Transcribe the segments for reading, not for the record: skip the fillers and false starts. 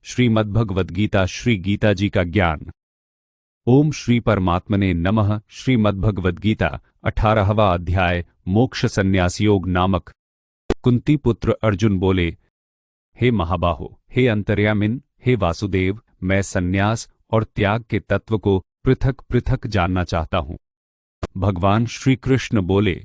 श्रीमद्भगवद्गीता श्री गीता जी का ज्ञान। ओम श्री परमात्मने नमः। श्रीमद्भगवद्गीता 18वां अध्याय मोक्ष संन्यास योग नामक। कुंती पुत्र अर्जुन बोले, हे महाबाहो, हे अंतर्यामिन, हे वासुदेव, मैं संन्यास और त्याग के तत्व को पृथक पृथक जानना चाहता हूँ। भगवान श्री कृष्ण बोले,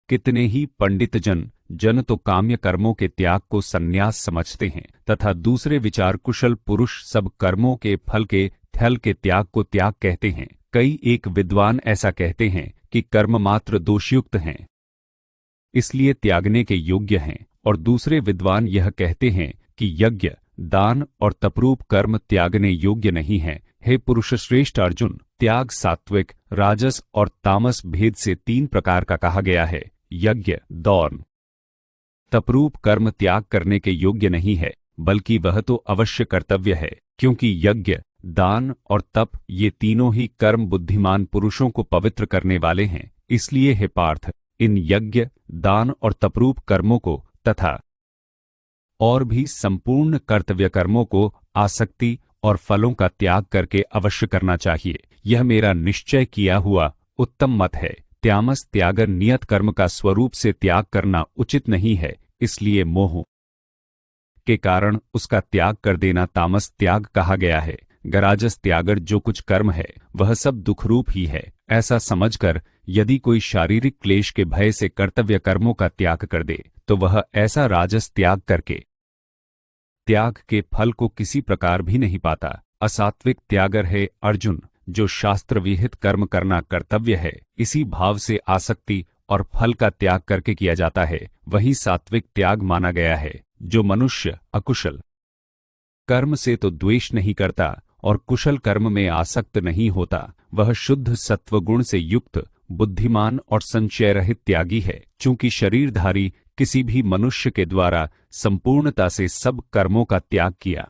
कितने ही पंडित जन तो काम्य कर्मों के त्याग को संन्यास समझते हैं तथा दूसरे विचार कुशल पुरुष सब कर्मों के फल के त्याग को त्याग कहते हैं। कई एक विद्वान ऐसा कहते हैं कि कर्म मात्र दोषयुक्त हैं, इसलिए त्यागने के योग्य हैं, और दूसरे विद्वान यह कहते हैं कि यज्ञ, दान और तपरूप कर्म त्यागने योग्य नहीं हैं। हे पुरुषश्रेष्ठ अर्जुन, त्याग सात्विक, राजस और तामस भेद से 3 प्रकार का कहा गया है। यज्ञ, दान, तपरूप कर्म त्याग करने के योग्य नहीं है, बल्कि वह तो अवश्य कर्तव्य है, क्योंकि यज्ञ, दान और तप ये तीनों ही कर्म बुद्धिमान पुरुषों को पवित्र करने वाले हैं। इसलिए हे पार्थ, इन यज्ञ, दान और तपरूप कर्मों को तथा और भी संपूर्ण कर्तव्य कर्मों को आसक्ति और फलों का त्याग करके अवश्य करना चाहिए। यह मेरा निश्चय किया हुआ उत्तम मत है। त्यामस त्यागर नियत कर्म का स्वरूप से त्याग करना उचित नहीं है, इसलिए मोह के कारण उसका त्याग कर देना तामस त्याग कहा गया है। गराजस त्यागर जो कुछ कर्म है वह सब दुखरूप ही है। ऐसा समझकर यदि कोई शारीरिक क्लेश के भय से कर्तव्य कर्मों का त्याग कर दे तो वह ऐसा राजस त्याग करके त्याग के फल को किसी प्रकार भी नहीं पाता। असात्विक त्यागर है अर्जुन, जो शास्त्र विहित कर्म करना कर्तव्य है, इसी भाव से आसक्ति और फल का त्याग करके किया जाता है, वही सात्विक त्याग माना गया है। जो मनुष्य अकुशल कर्म से तो द्वेष नहीं करता और कुशल कर्म में आसक्त नहीं होता, वह शुद्ध सत्वगुण से युक्त, बुद्धिमान और संशय रहित त्यागी है। चूंकि शरीरधारी किसी भी मनुष्य के द्वारा संपूर्णता से सब कर्मों का त्याग किया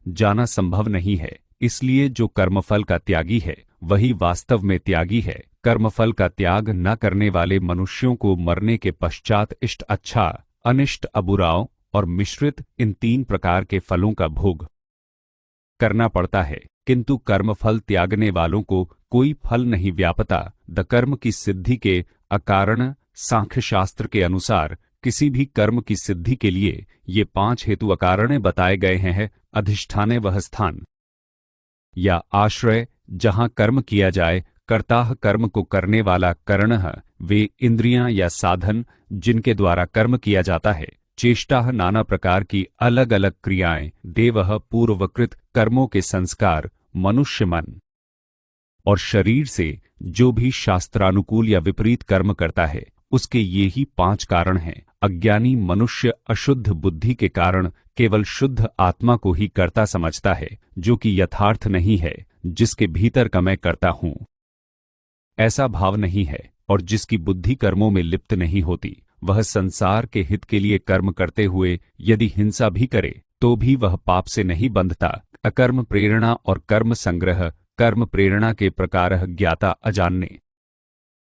जाना संभव नहीं है, इसलिए जो कर्मफल का त्यागी है वही वास्तव में त्यागी है। कर्मफल का त्याग न करने वाले मनुष्यों को मरने के पश्चात इष्ट अच्छा, अनिष्ट अबुराव और मिश्रित इन 3 प्रकार के फलों का भोग करना पड़ता है, किंतु कर्मफल त्यागने वालों को कोई फल नहीं व्यापता। द कर्म की सिद्धि के अकारण सांख्य शास्त्र के अनुसार किसी भी कर्म की सिद्धि के लिए ये 5 हेतु अकारणे बताए गए हैं। अधिष्ठाने वह स्थान या आश्रय जहां कर्म किया जाए, कर्ताह कर्म को करने वाला करणः, वे इंद्रियां या साधन जिनके द्वारा कर्म किया जाता है, चेष्टाह नाना प्रकार की अलग अलग क्रियाएं, देवः पूर्वकृत कर्मों के संस्कार, मनुष्य मन और शरीर से जो भी शास्त्रानुकूल या विपरीत कर्म करता है उसके ये ही 5 कारण हैं। अज्ञानी मनुष्य अशुद्ध बुद्धि के कारण केवल शुद्ध आत्मा को ही कर्ता समझता है, जो कि यथार्थ नहीं है। जिसके भीतर का मैं करता हूं ऐसा भाव नहीं है और जिसकी बुद्धि कर्मों में लिप्त नहीं होती, वह संसार के हित के लिए कर्म करते हुए यदि हिंसा भी करे तो भी वह पाप से नहीं बंधता। अकर्म प्रेरणा और कर्म संग्रह। कर्म प्रेरणा के प्रकारः ज्ञाता अजानने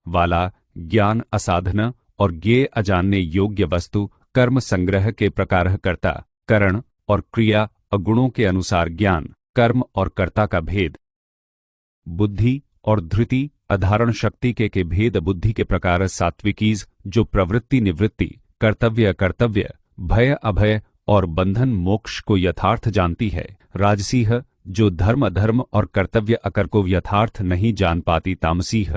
वाला, ज्ञान असाधन और ज्ञेय अजानने योग्य वस्तु। कर्म संग्रह के प्रकारः कर्ता, करण और क्रिया। अगुणों के अनुसार ज्ञान, कर्म और कर्ता का भेद। बुद्धि और धृति अधारण शक्ति के भेद। बुद्धि के प्रकार सात्विकीज, जो प्रवृत्ति निवृत्ति, कर्तव्य अकर्तव्य, भय अभय और बंधन मोक्ष को यथार्थ जानती है। राजसीह, जो धर्म अधर्म और कर्तव्य अकर को यथार्थ नहीं जान पाती। तामसीह,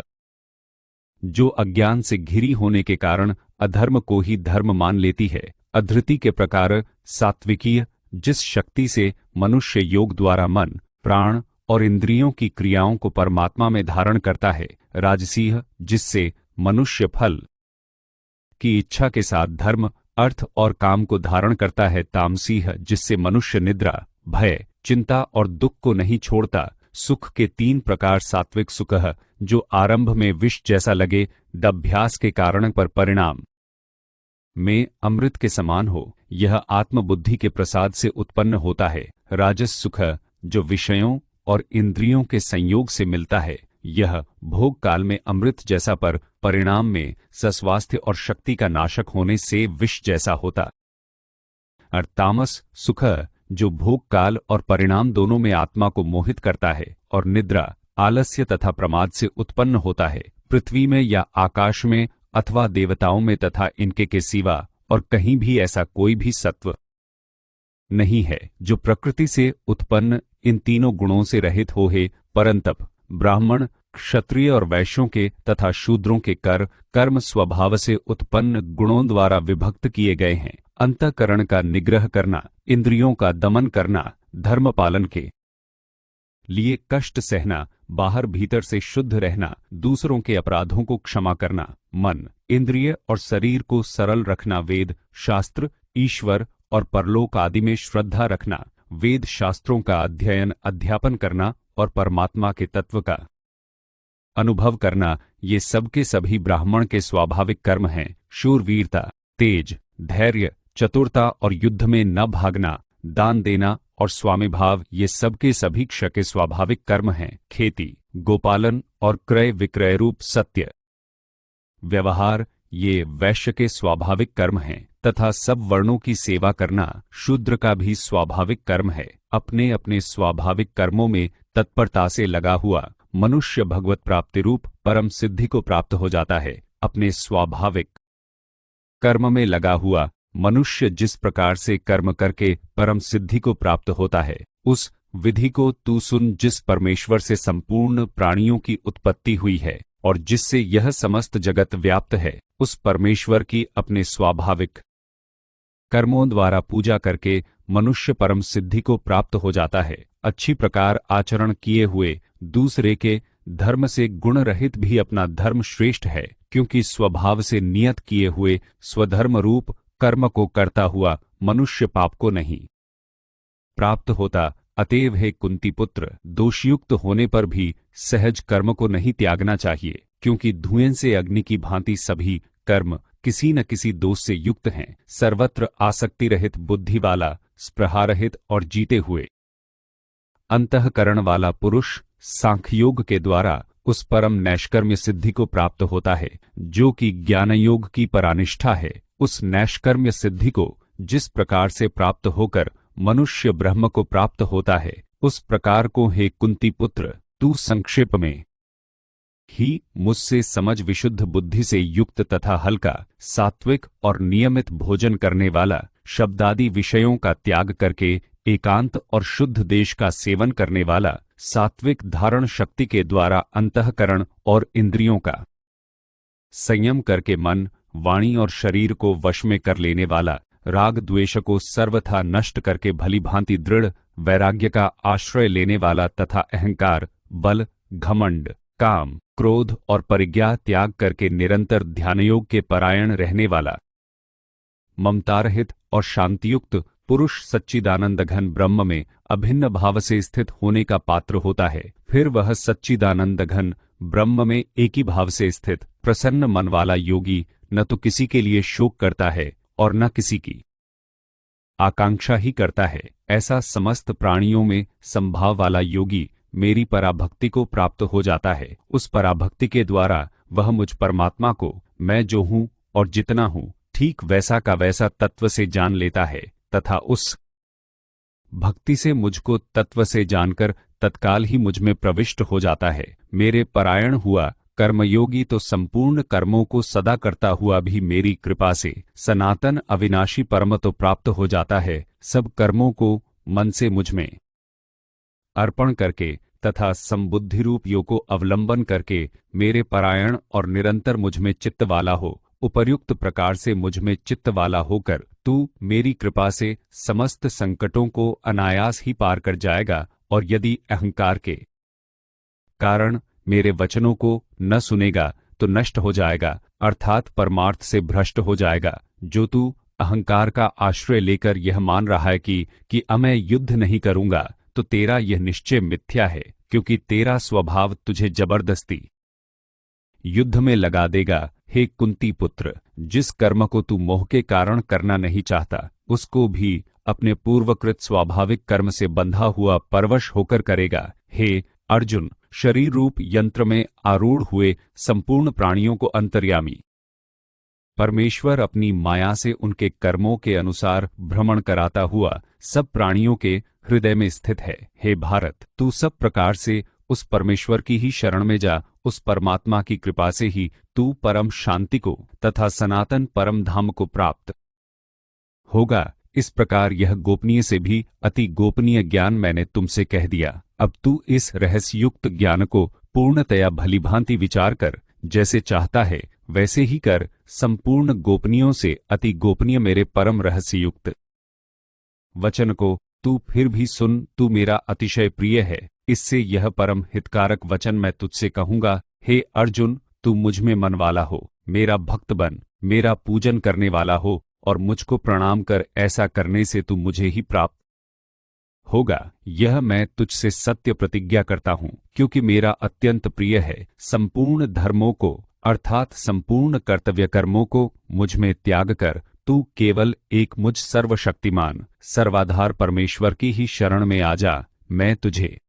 जो अज्ञान से घिरी होने के कारण अधर्म को ही धर्म मान लेती है। अधृति के प्रकार सात्विकीय, जिस शक्ति से मनुष्य योग द्वारा मन, प्राण और इंद्रियों की क्रियाओं को परमात्मा में धारण करता है। राजसीह, जिससे मनुष्य फल की इच्छा के साथ धर्म, अर्थ और काम को धारण करता है। तामसीह, जिससे मनुष्य निद्रा, भय, चिंता और दुख को नहीं छोड़ता। सुख के 3 प्रकार। सात्विक सुखः, जो आरंभ में विष जैसा लगे, अभ्यास के कारण पर परिणाम में अमृत के समान हो, यह आत्मबुद्धि के प्रसाद से उत्पन्न होता है। राजस सुख, जो विषयों और इंद्रियों के संयोग से मिलता है, यह भोग काल में अमृत जैसा पर परिणाम में सस्वास्थ्य और शक्ति का नाशक होने से विष जैसा होता। और तामस सुख, जो भोग काल और परिणाम दोनों में आत्मा को मोहित करता है और निद्रा, आलस्य तथा प्रमाद से उत्पन्न होता है, पृथ्वी में या आकाश में अथवा देवताओं में तथा इनके के सिवा और कहीं भी ऐसा कोई भी सत्व नहीं है जो प्रकृति से उत्पन्न इन तीनों गुणों से रहित हो है। परंतप ब्राह्मण, क्षत्रिय और वैश्यों के तथा शूद्रों के कर्म स्वभाव से उत्पन्न गुणों द्वारा विभक्त किए गए हैं। अंतःकरण का निग्रह करना, इंद्रियों का दमन करना, धर्म पालन के लिए कष्ट सहना, बाहर भीतर से शुद्ध रहना, दूसरों के अपराधों को क्षमा करना, मन, इंद्रिय और शरीर को सरल रखना, वेद, शास्त्र, ईश्वर और परलोक आदि में श्रद्धा रखना, वेद शास्त्रों का अध्ययन अध्यापन करना और परमात्मा के तत्व का अनुभव करना, ये सब के सभी ब्राह्मण के स्वाभाविक कर्म हैं। शूरवीरता, तेज, धैर्य, चतुरता और युद्ध में न भागना, दान देना और स्वामिभाव, ये सब के सभी क्षय के स्वाभाविक कर्म हैं। खेती, गोपालन और क्रय विक्रय रूप सत्य व्यवहार, ये वैश्य के स्वाभाविक कर्म हैं तथा सब वर्णों की सेवा करना शूद्र का भी स्वाभाविक कर्म है। अपने अपने स्वाभाविक कर्मों में तत्परता से लगा हुआ मनुष्य भगवत प्राप्ति रूप परम सिद्धि को प्राप्त हो जाता है। अपने स्वाभाविक कर्म में लगा हुआ मनुष्य जिस प्रकार से कर्म करके परम सिद्धि को प्राप्त होता है, उस विधि को तू सुन, जिस परमेश्वर से संपूर्ण प्राणियों की उत्पत्ति हुई है और जिससे यह समस्त जगत व्याप्त है, उस परमेश्वर की अपने स्वाभाविक कर्मों द्वारा पूजा करके मनुष्य परम सिद्धि को प्राप्त हो जाता है। अच्छी प्रकार आचरण किए हुए दूसरे के धर्म से गुण रहित भी अपना धर्म श्रेष्ठ है, क्योंकि स्वभाव से नियत किए हुए स्वधर्म रूप कर्म को करता हुआ मनुष्य पाप को नहीं प्राप्त होता। अतएव हे कुंती पुत्र, दोषयुक्त होने पर भी सहज कर्म को नहीं त्यागना चाहिए, क्योंकि धुएं से अग्नि की भांति सभी कर्म किसी न किसी दोष से युक्त हैं। सर्वत्र आसक्ति रहित, बुद्धि वाला, स्पृहारहित और जीते हुए अंतःकरण वाला पुरुष सांख्ययोग के द्वारा उस परम नैष्कर्म्य सिद्धि को प्राप्त होता है जो कि ज्ञानयोग की परानिष्ठा है। उस नैष्कर्म्य सिद्धि को जिस प्रकार से प्राप्त होकर मनुष्य ब्रह्म को प्राप्त होता है, उस प्रकार को हे कुंती पुत्र तू संक्षेप में ही मुझसे समझ। विशुद्ध बुद्धि से युक्त तथा हल्का, सात्विक और नियमित भोजन करने वाला, शब्दादि विषयों का त्याग करके एकांत और शुद्ध देश का सेवन करने वाला, सात्विक धारण शक्ति के द्वारा अंतःकरण और इंद्रियों का संयम करके मन, वाणी और शरीर को वश में कर लेने वाला, राग द्वेष को सर्वथा नष्ट करके भली भांति दृढ़ वैराग्य का आश्रय लेने वाला तथा अहंकार, बल, घमंड, काम, क्रोध और परिज्ञा त्याग करके निरंतर ध्यानयोग के परायण रहने वाला, ममतारहित और शांतियुक्त पुरुष सच्चिदानंद घन ब्रह्म में अभिन्न भाव से स्थित होने का पात्र होता है। फिर वह सच्चिदानंद घन ब्रह्म में एक ही भाव से स्थित प्रसन्न मन वाला योगी न तो किसी के लिए शोक करता है और न किसी की आकांक्षा ही करता है। ऐसा समस्त प्राणियों में संभाव वाला योगी मेरी पराभक्ति को प्राप्त हो जाता है। उस पराभक्ति के द्वारा वह मुझ परमात्मा को मैं जो हूं और जितना हूं ठीक वैसा का वैसा तत्व से जान लेता है तथा उस भक्ति से मुझको तत्व से जानकर तत्काल ही मुझ में प्रविष्ट हो जाता है। मेरे परायण हुआ कर्मयोगी तो संपूर्ण कर्मों को सदा करता हुआ भी मेरी कृपा से सनातन अविनाशी परम तो प्राप्त हो जाता है। सब कर्मों को मन से मुझ में अर्पण करके तथा संबुद्धि रूप योग को अवलंबन करके मेरे परायण और निरंतर मुझ में चित्त वाला हो। उपर्युक्त प्रकार से मुझ में चित्त वाला होकर तू मेरी कृपा से समस्त संकटों को अनायास ही पार कर जाएगा। और यदि अहंकार के कारण मेरे वचनों को न सुनेगा तो नष्ट हो जाएगा, अर्थात परमार्थ से भ्रष्ट हो जाएगा। जो तू अहंकार का आश्रय लेकर यह मान रहा है कि मैं युद्ध नहीं करूंगा, तो तेरा यह निश्चय मिथ्या है, क्योंकि तेरा स्वभाव तुझे जबरदस्ती युद्ध में लगा देगा। हे कुंती पुत्र, जिस कर्म को तू मोह के कारण करना नहीं चाहता, उसको भी अपने पूर्वकृत स्वाभाविक कर्म से बंधा हुआ परवश होकर करेगा। हे अर्जुन, शरीर रूप यंत्र में आरूढ़ हुए संपूर्ण प्राणियों को अंतर्यामी परमेश्वर अपनी माया से उनके कर्मों के अनुसार भ्रमण कराता हुआ सब प्राणियों के हृदय में स्थित है। हे भारत, तू सब प्रकार से उस परमेश्वर की ही शरण में जा। उस परमात्मा की कृपा से ही तू परम शांति को तथा सनातन परम धाम को प्राप्त होगा। इस प्रकार यह गोपनीय से भी अति गोपनीय ज्ञान मैंने तुमसे कह दिया। अब तू इस रहस्युक्त ज्ञान को पूर्णतया भलीभांति विचार कर, जैसे चाहता है वैसे ही कर। संपूर्ण गोपनीयों से अति गोपनीय मेरे परम रहस्ययुक्त वचन को तू फिर भी सुन। तू मेरा अतिशय प्रिय है, इससे यह परम हितकारक वचन मैं तुझसे कहूंगा। हे अर्जुन, तू मुझ में मन वाला हो, मेरा भक्त बन, मेरा पूजन करने वाला हो और मुझको प्रणाम कर। ऐसा करने से तू मुझे ही प्राप्त होगा। यह मैं तुझसे सत्य प्रतिज्ञा करता हूं, क्योंकि मेरा अत्यंत प्रिय है। संपूर्ण धर्मों को अर्थात संपूर्ण कर्तव्य कर्मों को मुझ में त्याग कर तू केवल एक मुझ सर्वशक्तिमान सर्वाधार परमेश्वर की ही शरण में आ जा। मैं तुझे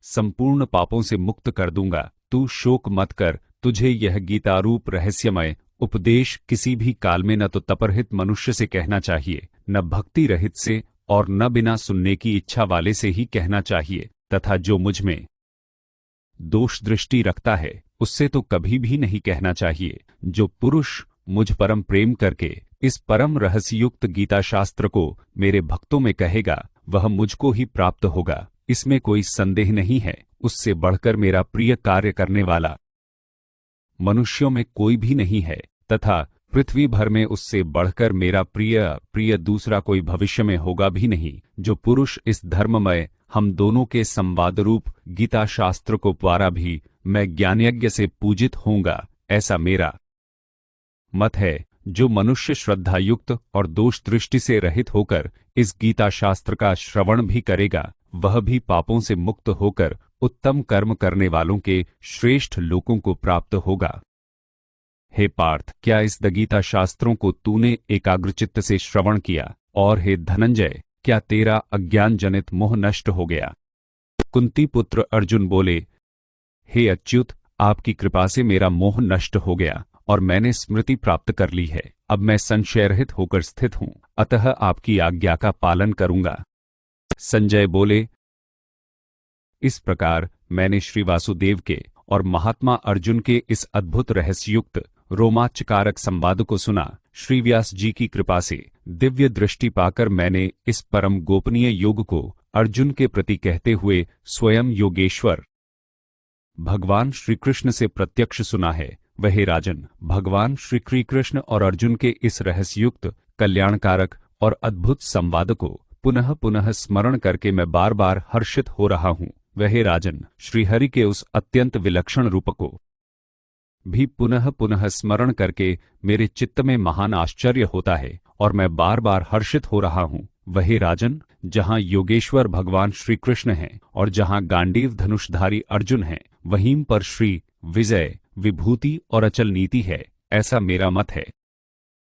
संपूर्ण पापों से मुक्त कर दूंगा। तू शोक मत कर। तुझे यह गीतारूप रहस्यमय उपदेश किसी भी काल में न तो तपरहित मनुष्य से कहना चाहिए, न भक्ति रहित से और न बिना सुनने की इच्छा वाले से ही कहना चाहिए, तथा जो मुझ में दोष दृष्टि रखता है उससे तो कभी भी नहीं कहना चाहिए। जो पुरुष मुझ परम प्रेम करके इस परम रहस्ययुक्त गीता शास्त्र को मेरे भक्तों में कहेगा, वह मुझको ही प्राप्त होगा। इसमें कोई संदेह नहीं है। उससे बढ़कर मेरा प्रिय कार्य करने वाला मनुष्यों में कोई भी नहीं है, तथा पृथ्वी भर में उससे बढ़कर मेरा प्रिय दूसरा कोई भविष्य में होगा भी नहीं। जो पुरुष इस धर्ममय हम दोनों के संवाद रूप गीता शास्त्र को द्वारा भी मैं ज्ञानयज्ञ से पूजित होऊंगा, ऐसा मेरा मत है। जो मनुष्य श्रद्धायुक्त और दोष दृष्टि से रहित होकर इस गीता शास्त्र का श्रवण भी करेगा, वह भी पापों से मुक्त होकर उत्तम कर्म करने वालों के श्रेष्ठ लोकों को प्राप्त होगा। हे पार्थ, क्या इस गीता शास्त्रों को तूने एकाग्रचित्त से श्रवण किया? और हे धनंजय, क्या तेरा अज्ञान जनित मोह नष्ट हो गया? कुंती पुत्र अर्जुन बोले, हे अच्युत, आपकी कृपा से मेरा मोह नष्ट हो गया और मैंने स्मृति प्राप्त कर ली है। अब मैं संशयरहित होकर स्थित हूं, अतः आपकी आज्ञा का पालन करूंगा। संजय बोले, इस प्रकार मैंने श्री वासुदेव के और महात्मा अर्जुन के इस अद्भुत रहस्युक्त रोमांचकारक संवाद को सुना। श्री व्यास जी की कृपा से दिव्य दृष्टि पाकर मैंने इस परम गोपनीय योग को अर्जुन के प्रति कहते हुए स्वयं योगेश्वर भगवान श्री कृष्ण से प्रत्यक्ष सुना है। वह राजन, भगवान श्री कृष्ण और अर्जुन के इस रहस्युक्त कल्याणकारक और अद्भुत संवाद को पुनः पुनः स्मरण करके मैं बार बार हर्षित हो रहा हूं। वह राजन, श्रीहरि के उस अत्यंत विलक्षण रूप को भी पुनः पुनः स्मरण करके मेरे चित्त में महान आश्चर्य होता है और मैं बार बार हर्षित हो रहा हूं। वह राजन, जहां योगेश्वर भगवान श्री कृष्ण हैं और जहां गांडीव धनुषधारी अर्जुन हैं, वहीं पर श्री विजय, विभूति और अचल नीति है, ऐसा मेरा मत है।